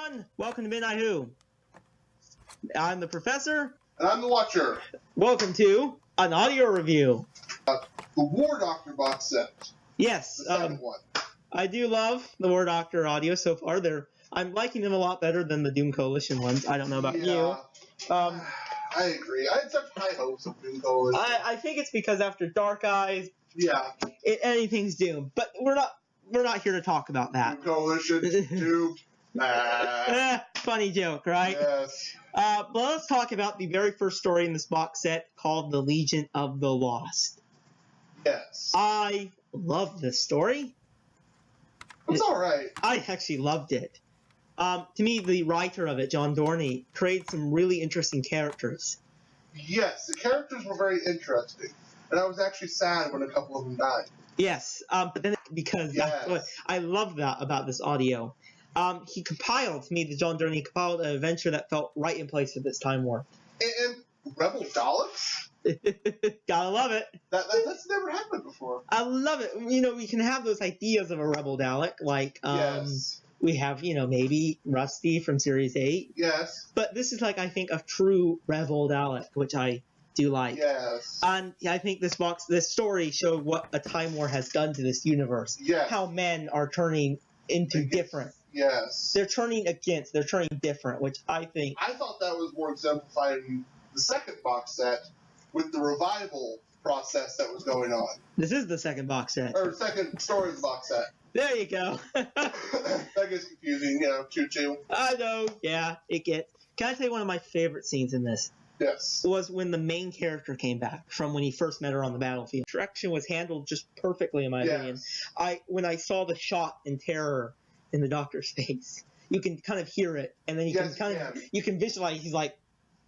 everyone, welcome to Midnight Who. I'm the Professor. And I'm the Watcher. Welcome to an audio review. The War Doctor box set. Yes, The second one. I do love the War Doctor audio so far. I'm liking them a lot better than the Doom Coalition ones. I don't know about you. I agree. I had such high hopes of Doom Coalition. I think it's because after Dark Eyes, yeah, anything's doomed. But we're not here to talk about that. Doom Coalition, doomed. Funny joke, right? Yes. But let's talk about the very first story in this box set called The Legion of the Lost. Yes. I love this story. It's alright. I actually loved it. To me, the writer of it, John Dorney, created some really interesting characters. Yes, the characters were very interesting. And I was actually sad when a couple of them died. Yes, but then because I love that about this audio. He compiled, to me, the John Dorney compiled an adventure that felt right in place for this time warp. And Rebel Daleks? Gotta love it. That's never happened before. I love it. You know, we can have those ideas of a Rebel Dalek, like yes. We have, maybe Rusty from Series 8. Yes. But this is like, I think, a true Rebel Dalek, which I do like. Yes. And I think this story showed what a Time War has done to this universe. Yes. How men are turning into different. Yes. They're turning different, which I think... I thought that was more exemplified in the second box set with the revival process that was going on. This is the second box set. Or second story of the box set. There you go. That gets confusing, choo-choo. I know, yeah, it gets... Can I tell you one of my favorite scenes in this? Yes. Was when the main character came back from when he first met her on the battlefield. Direction was handled just perfectly, in my opinion. When I saw the shock and terror in the Doctor's face, you can kind of hear it, and then you can visualize. He's like,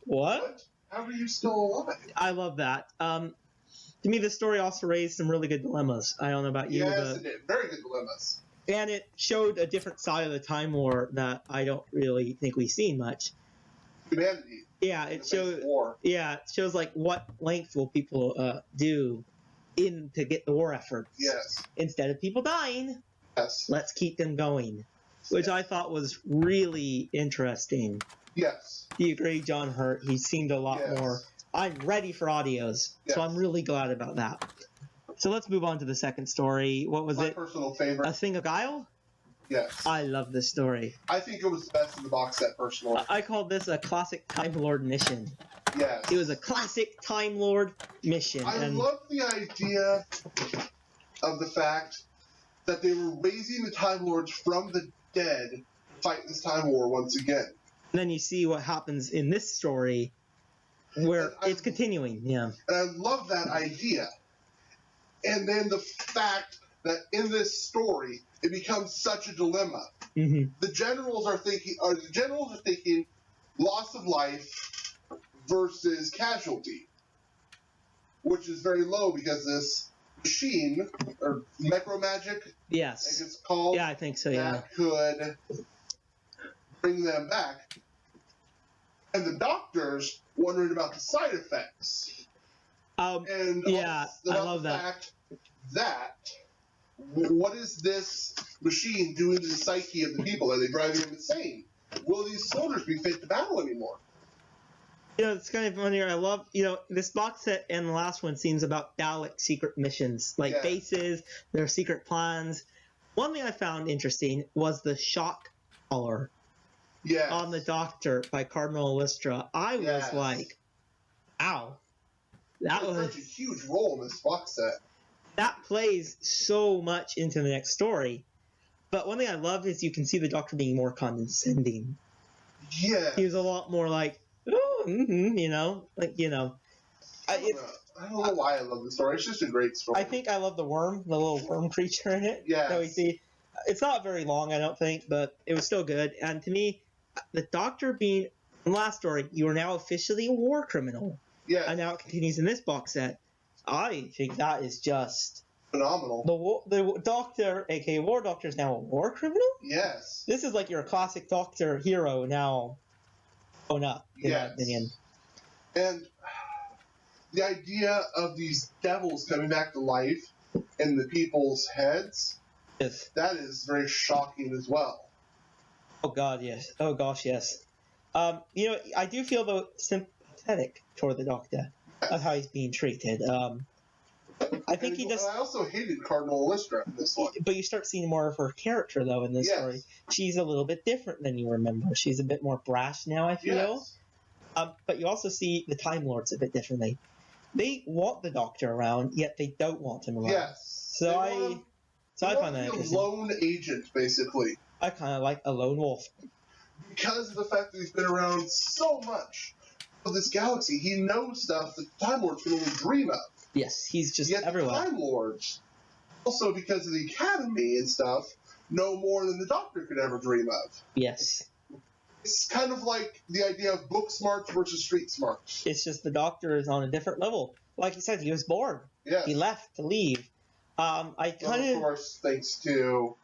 "What? How are you still alive?" I love that. To me, this story also raised some really good dilemmas. I don't know about you, yes, it did. Very good dilemmas. And it showed a different side of the Time War that I don't really think we've seen much. Humanity. Yeah, it shows. Yeah, it shows like what lengths will people do to get the war effort. Yes. Instead of people dying. Yes. Let's keep them going, which I thought was really interesting. Yes. Do you agree, John Hurt? He seemed a lot more. I'm ready for audios, so I'm really glad about that. So let's move on to the second story. What was it? My personal favorite. A Thing of Guile? Yes. I love this story. I think it was the best in the box set, personally. I called this a classic Time Lord mission. Yes. It was a classic Time Lord mission. I love the idea of the fact that they were raising the Time Lords from the dead to fight this Time War once again. And then you see what happens in this story, where it's continuing, yeah. And I love that idea. And then the fact that in this story, it becomes such a dilemma. Mm-hmm. The generals are thinking loss of life versus casualty, which is very low because this machine, or necromagic, yes, I think it's called. Yeah, I think so, yeah. That could bring them back. And the doctor's wondering about the side effects. And yeah, I love the that. Fact that what is this machine doing to the psyche of the people? Are they driving them insane? Will these soldiers be fit to battle anymore? It's kind of funny. I love, this box set and the last one seems about Dalek secret missions, like bases, their secret plans. One thing I found interesting was the shock collar on the Doctor by Cardinal Elistra. I was like, wow. That was such a huge role in this box set. That plays so much into the next story. But one thing I love is you can see the Doctor being more condescending. Yeah. He was a lot more like, oh, I don't know why I love the story. It's just a great story. I think I love the worm, the little worm creature in it. Yeah. That we see. It's not very long, I don't think, but it was still good. And to me, the Doctor being, in the last story, you are now officially a war criminal. Yeah. And now it continues in this box set. I think that is just phenomenal. The Doctor, aka War Doctor, is now a war criminal? Yes. This is like your classic Doctor hero now grown up, in my opinion. And the idea of these devils coming back to life in the people's heads, that is very shocking as well. Oh God, yes. Oh gosh, yes. You know, I do feel though sympathetic toward the Doctor of how he's being treated. I think he just. I also hated Cardinal Elistra in this one. But you start seeing more of her character though in this story. She's a little bit different than you remember. She's a bit more brash now, I feel. Yes. But you also see the Time Lords a bit differently. They want the Doctor around, yet they don't want him around. Yes. So I find that interesting. A lone agent, basically. I kind of like a lone wolf. Because of the fact that he's been around so much of this galaxy, he knows stuff that the Time Lords can only dream of. Yes, he's just Yet everywhere. The Time Lords, also because of the Academy and stuff, know more than the Doctor could ever dream of. Yes. It's kind of like the idea of book smarts versus street smarts. It's just the Doctor is on a different level. Like you said, he was bored. Yes. He left to leave. Of course, thanks to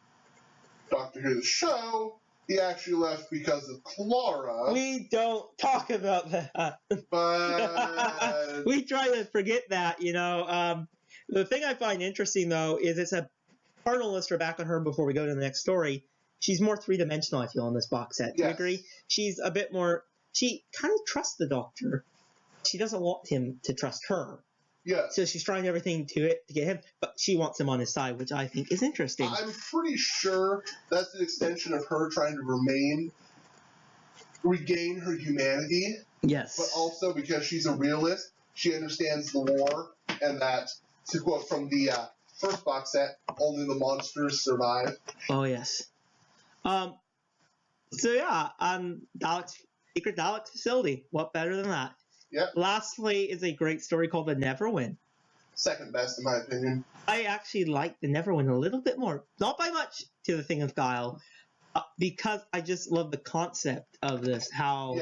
Doctor Who the show, he actually left because of Clara. We don't talk about that. But we try to forget that, you know. The thing I find interesting, though, is it's a Cardinal Lister back on her before we go to the next story. She's more three-dimensional, I feel, in this box set. Do you agree? She's a bit more... She kind of trusts the Doctor. She doesn't want him to trust her. Yeah. So she's trying everything to get him, but she wants him on his side, which I think is interesting. I'm pretty sure that's an extension of her trying to regain her humanity. Yes. But also because she's a realist, she understands the war, and that, to quote from the first box set, only the monsters survive. Oh, yes. So yeah, Secret Dalek Facility. What better than that? Yep. Lastly is a great story called The Neverwin. Second best in my opinion. I actually like The Neverwin a little bit more. Not by much to The Thing of Guile, because I just love the concept of this. How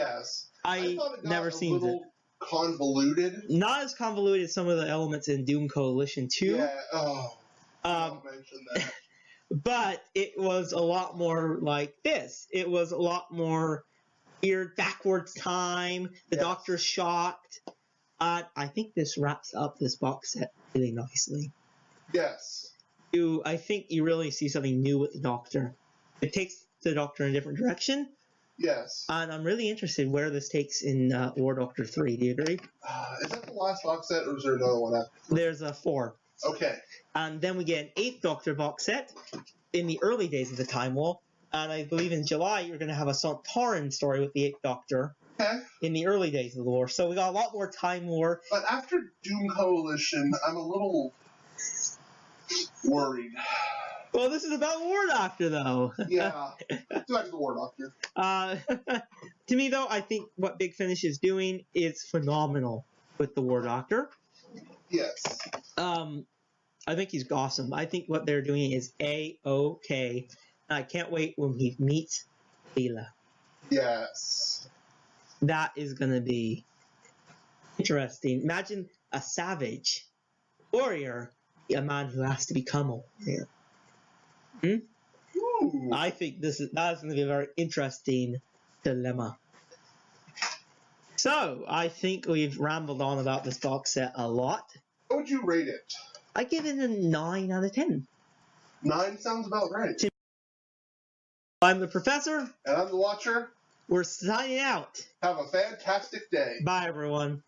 I thought it got never seen it. Convoluted. Not as convoluted as some of the elements in Doom Coalition 2. Yeah. Oh. Don't mention that. But it was a lot more like this. It was a lot more weird, backwards time. The Doctor's shocked. I think this wraps up this box set really nicely. Yes. I think you really see something new with the Doctor. It takes the Doctor in a different direction. Yes. And I'm really interested where this takes in War Doctor 3. Do you agree? Is that the last box set, or is there another one after? There's a 4. Okay. And then we get an 8th Doctor box set in the early days of the Time Wall. And I believe in July you're going to have a Sontaran story with the 8th Doctor in the early days of the war. So we got a lot more Time War. But after Doom Coalition, I'm a little worried. Well, this is about War Doctor, though. Yeah. Back to the War Doctor. To me, though, I think what Big Finish is doing is phenomenal with the War Doctor. Yes. I think he's awesome. I think what they're doing is A-OK. I can't wait when he meets Leela. Yes. That is going to be interesting. Imagine a savage warrior, a man who has to become a warrior. Ooh. I think that is going to be a very interesting dilemma. So, I think we've rambled on about this box set a lot. What would you rate it? I give it a 9 out of 10. 9 sounds about right. I'm the Professor. And I'm the Watcher. We're signing out. Have a fantastic day. Bye, everyone.